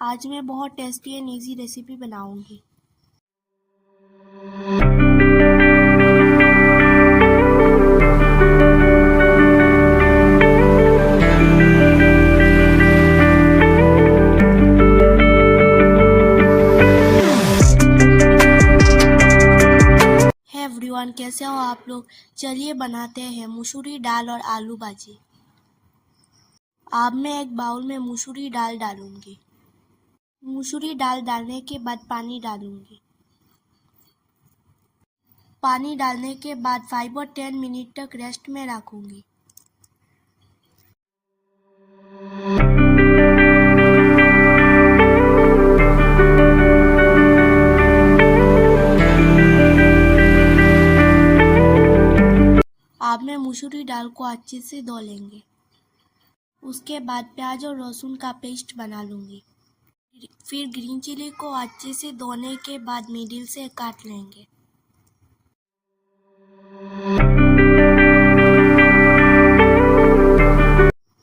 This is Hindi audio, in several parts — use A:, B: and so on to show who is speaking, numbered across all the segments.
A: आज मैं बहुत टेस्टी एंड इजी रेसिपी बनाऊंगी। हे एवरीवन, कैसे हो आप लोग। चलिए बनाते हैं मसूरी दाल और आलू भाजी। अब मैं एक बाउल में मसूरी दाल डालूंगी। मसूरी दाल डालने के बाद पानी डालूंगी। पानी डालने के बाद 5 और 10 मिनट तक रेस्ट में रखूंगी। अब मैं मसूरी दाल को अच्छे से धो लेंगे। उसके बाद प्याज और लहसुन का पेस्ट बना लूँगी। फिर ग्रीन चिली को अच्छे से धोने के बाद मिडिल से काट लेंगे।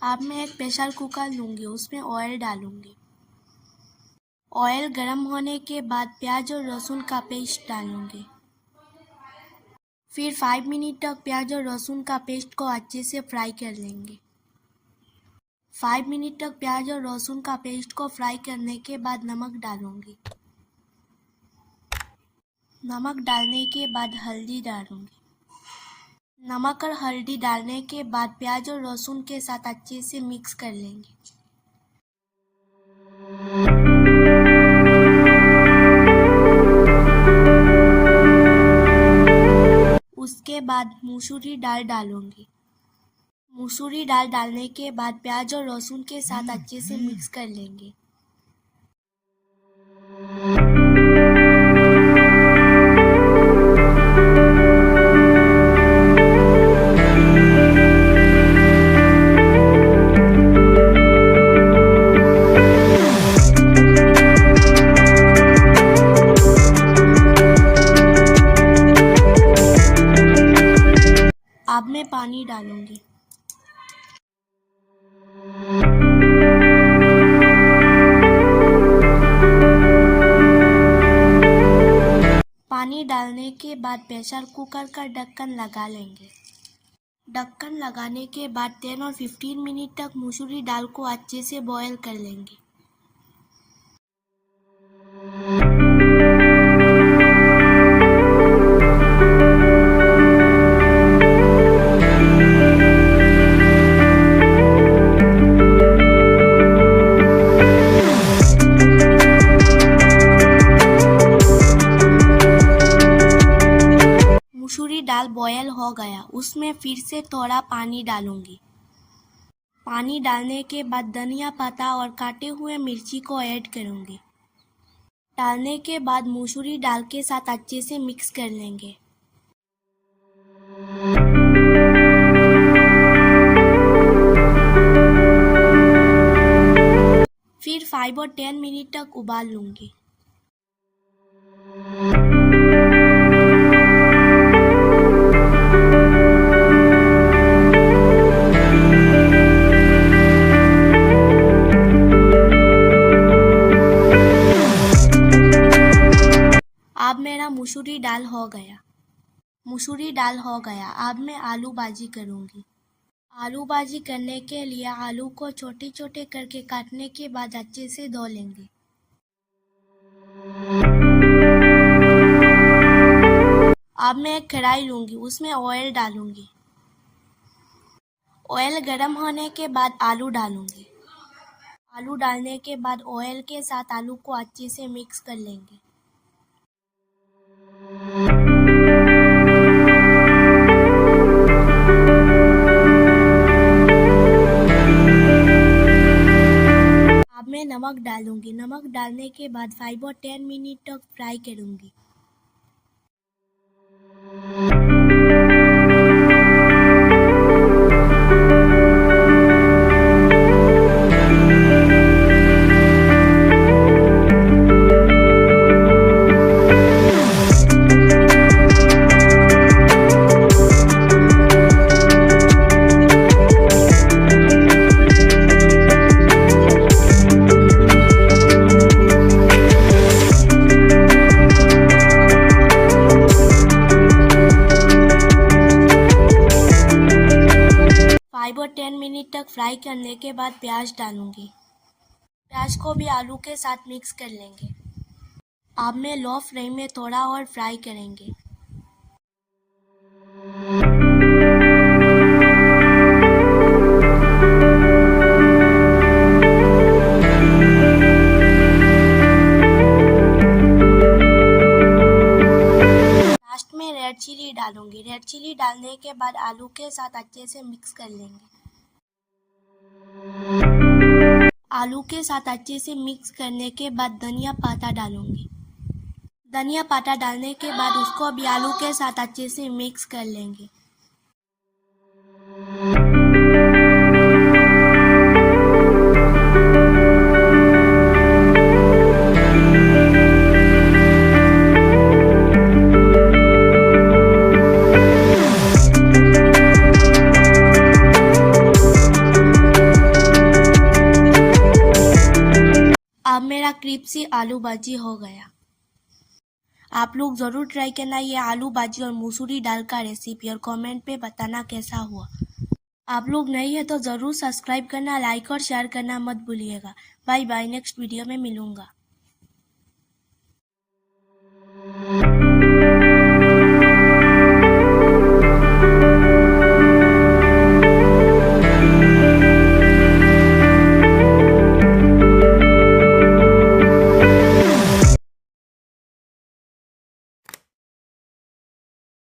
A: अब मैं एक प्रेशर कुकर लूँगी, उसमें ऑयल डालूँगी। ऑयल गर्म होने के बाद प्याज और लहसुन का पेस्ट डालूँगी। फिर 5 मिनट तक प्याज और लहसुन का पेस्ट को अच्छे से फ्राई कर लेंगे। 5 मिनट तक प्याज और लहसुन का पेस्ट को फ्राई करने के बाद नमक डालूंगी। नमक डालने के बाद हल्दी डालूंगी। नमक और हल्दी डालने के बाद प्याज और लहसुन के साथ अच्छे से मिक्स कर लेंगे। उसके बाद मसूरी दाल डालूंगी। मसूरी दाल डालने के बाद प्याज और लहसुन के साथ अच्छे से मिक्स कर लेंगे। अब मैं पानी डालूंगी। पानी डालने के बाद प्रेशर कुकर का ढक्कन लगा लेंगे। ढक्कन लगाने के बाद 10 और 15 मिनट तक मसूरी दाल को अच्छे से बॉयल कर लेंगे। मसूरी दाल बॉयल हो गया, उसमें फिर से थोड़ा पानी डालूंगी। पानी डालने के बाद धनिया पत्ता और काटे हुए मिर्ची को ऐड करूंगी। डालने के बाद मसूरी दाल के साथ अच्छे से मिक्स कर लेंगे। फिर 5 और 10 मिनट तक उबाल लूंगी। अब मेरा मसूरी दाल हो गया। अब मैं आलू भाजी करूँगी। आलू भाजी करने के लिए आलू को छोटे छोटे करके काटने के बाद अच्छे से धो लेंगे। अब मैं एक कढ़ाई लूँगी, उसमें ऑयल डालूँगी। ऑयल गर्म होने के बाद आलू डालूँगी। आलू डालने के बाद ऑयल के साथ आलू को अच्छे से मिक्स कर लेंगे। अब मैं नमक डालूंगी। नमक डालने के बाद 5 और 10 मिनट तक फ्राई करूंगी। फ्राई करने के बाद प्याज डालूंगी। प्याज को भी आलू के साथ मिक्स कर लेंगे। अब मैं लो फ्लेम में थोड़ा और फ्राई करेंगे। लास्ट में रेड चिली डालूंगी। रेड चिली डालने के बाद आलू के साथ अच्छे से मिक्स कर लेंगे। आलू के साथ अच्छे से मिक्स करने के बाद धनिया पत्ता डालूंगी। धनिया पत्ता डालने के बाद उसको भी आलू के साथ अच्छे से मिक्स कर लेंगे। अब मेरा क्रिस्पी आलू भाजी हो गया। आप लोग ज़रूर ट्राई करना ये आलू भाजी और मसूरी दाल का रेसिपी और कमेंट पे बताना कैसा हुआ। आप लोग नए हैं तो ज़रूर सब्सक्राइब करना, लाइक और शेयर करना मत भूलिएगा। बाय बाय, नेक्स्ट वीडियो में मिलूंगा।